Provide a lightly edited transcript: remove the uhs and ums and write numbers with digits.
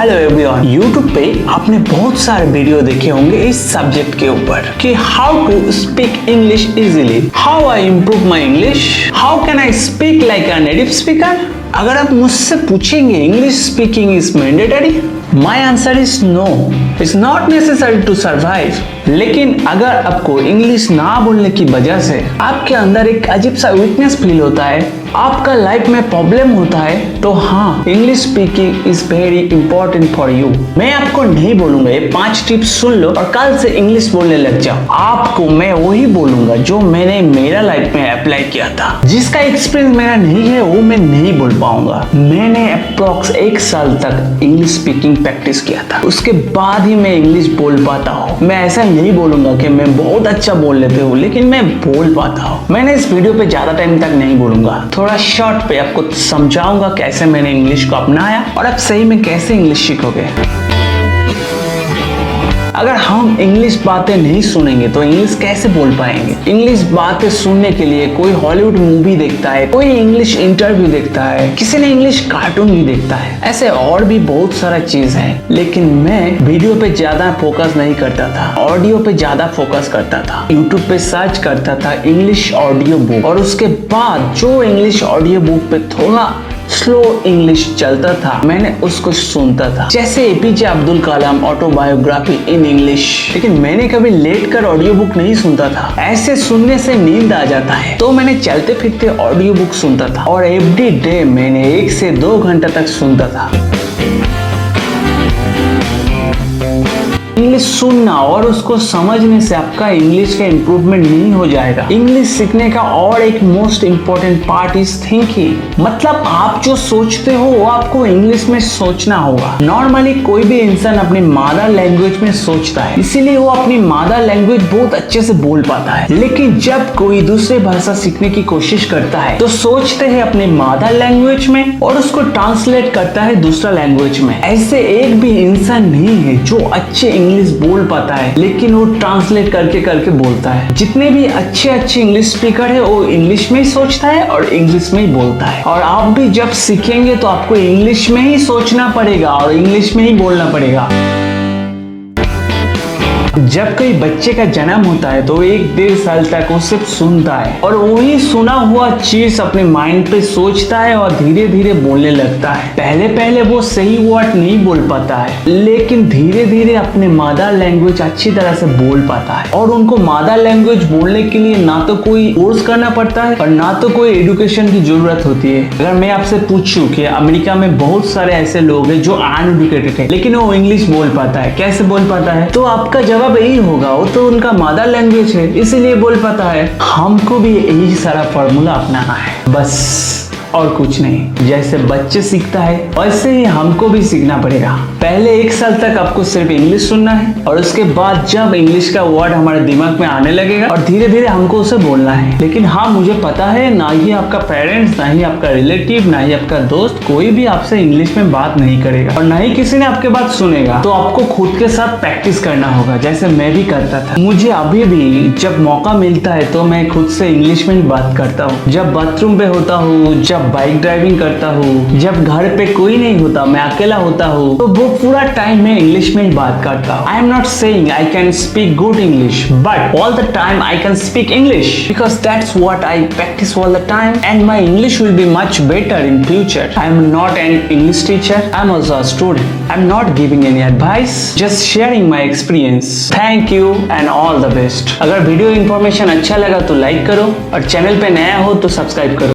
Hello everyone, YouTube पे आपने बहुत सारे वीडियो देखे होंगे इस सब्जेक्ट के ऊपर कि how to speak English easily, how I improve my English, how can I speak like a native speaker. अगर आप मुझसे पूछेंगे English speaking is mandatory, my answer is no, it's not necessary to survive. लेकिन अगर आपको English ना बोलने की वजह से आपके अंदर एक अजीब सा वीकनेस फील होता है, आपका लाइफ में प्रॉब्लम होता है, तो हाँ, English speaking is very important for you. मैं आपको नहीं बोलूंगा ये 5 टिप्स सुन लो और कल से इंग्लिश बोलने लग जाओ। आपको मैं वही बोलूंगा जो मैंने मेरा लाइफ में अप्लाई किया था। जिसका एक्सपीरियंस मेरा नहीं है वो मैं नहीं बोल पाऊंगा। मैंने अप्रोक्स 1 साल तक इंग्लिश स्पीकिंग प्रैक्टिस किया था, उसके बाद ही मैं इंग्लिश बोल पाता हूँ। मैं ऐसा नहीं बोलूंगा कि मैं बहुत अच्छा बोल लेते हूँ, लेकिन मैं बोल पाता हूँ। मैंने इस वीडियो पे ज्यादा टाइम तक नहीं बोलूंगा, थोड़ा शॉर्ट पे आपको समझाऊंगा कैसे मैंने इंग्लिश को अपनाया और आप सही में कैसे इंग्लिश सीखोगे। अगर हम इंग्लिश बातें नहीं सुनेंगे तो इंग्लिश कैसे बोल पाएंगे। इंग्लिश बातें सुनने के लिए कोई हॉलीवुड मूवी देखता है, कोई इंग्लिश इंटरव्यू देखता है, किसी ने इंग्लिश कार्टून भी देखता है, ऐसे और भी बहुत सारा चीज है। लेकिन मैं वीडियो पे ज्यादा फोकस नहीं करता था, ऑडियो पे ज्यादा फोकस करता था। यूट्यूब पे सर्च करता था इंग्लिश ऑडियो बुक, और उसके बाद जो इंग्लिश ऑडियो बुक पे थोड़ा स्लो इंग्लिश चलता था मैंने उसको सुनता था, जैसे APJ Abdul Kalam autobiography in English. लेकिन मैंने कभी लेट कर ऑडियो बुक नहीं सुनता था, ऐसे सुनने से नींद आ जाता है, तो मैंने चलते फिरते ऑडियो बुक सुनता था और एवरी डे मैंने 1 से 2 घंटा तक सुनता था। इंग्लिश सुनना और उसको समझने से आपका इंग्लिश का इम्प्रूवमेंट नहीं हो जाएगा। इंग्लिश सीखने का और एक most important part is thinking. मतलब आप जो सोचते हो वो आपको इंग्लिश में सोचना होगा। नॉर्मली कोई भी इंसान अपनी मदर लैंग्वेज में सोचता है, इसीलिए वो अपनी मदर लैंग्वेज बहुत अच्छे से बोल पाता है। लेकिन जब कोई दूसरी भाषा सीखने की कोशिश करता है तो सोचते हैं अपनी मदर लैंग्वेज में और उसको ट्रांसलेट करता है दूसरा लैंग्वेज में। ऐसे एक भी इंसान नहीं है जो अच्छे इंग्लिश बोल पाता है, लेकिन वो ट्रांसलेट करके बोलता है। जितने भी अच्छे इंग्लिश स्पीकर है वो इंग्लिश में ही सोचता है और इंग्लिश में ही बोलता है। और आप भी जब सीखेंगे तो आपको इंग्लिश में ही सोचना पड़ेगा और इंग्लिश में ही बोलना पड़ेगा। जब कोई बच्चे का जन्म होता है तो 1-1.5 साल तक वो सिर्फ सुनता है और वही सुना हुआ चीज अपने माइंड पे सोचता है और धीरे धीरे बोलने लगता है। पहले वो सही वर्ड नहीं बोल पाता है, लेकिन धीरे धीरे अपने मदर लैंग्वेज अच्छी तरह से बोल पाता है। और उनको मदर लैंग्वेज बोलने के लिए ना तो कोई कोर्स करना पड़ता है और ना तो कोई एजुकेशन की जरूरत होती है। अगर मैं आपसे पूछूं कि अमेरिका में बहुत सारे ऐसे लोग हैं जो अनएजुकेटेड है लेकिन वो इंग्लिश बोल पाता है, कैसे बोल पाता है, तो आपका जवाब यही होगा वो तो उनका मदर लैंग्वेज है इसीलिए बोल पाता है। हमको भी यही सारा फॉर्मूला अपनाना है, बस और कुछ नहीं। जैसे बच्चे सीखता है वैसे ही हमको भी सीखना पड़ेगा। पहले 1 साल तक आपको सिर्फ इंग्लिश सुनना है और उसके बाद जब इंग्लिश का वर्ड हमारे दिमाग में आने लगेगा और धीरे धीरे हमको उसे बोलना है। लेकिन हाँ, मुझे पता है ना ही आपका पेरेंट्स, ना ही आपका रिलेटिव, ना ही आपका दोस्त कोई भी आपसे इंग्लिश में बात नहीं करेगा और ना ही किसी ने आपके बात सुनेगा। तो आपको खुद के साथ प्रैक्टिस करना होगा, जैसे मैं भी करता था। मुझे अभी भी जब मौका मिलता है तो मैं खुद से इंग्लिश में ही बात करता हूँ। जब बाथरूम पे होता हूँ, जब बाइक ड्राइविंग करता हूँ, जब घर पे कोई नहीं होता, मैं अकेला होता हूँ, तो वो पूरा टाइम मैं इंग्लिश में ही बात करता हूँ। I am not saying I can speak good English, but all the time I can speak English because that's what I practice all the time and my English will be much better in future. I am not an English teacher, I am also a student. I am not giving any advice, just sharing my experience. Thank you and all the best. अगर video information अच्छा लगा तो like करो और channel पे नया हो तो सब्सक्राइब करो।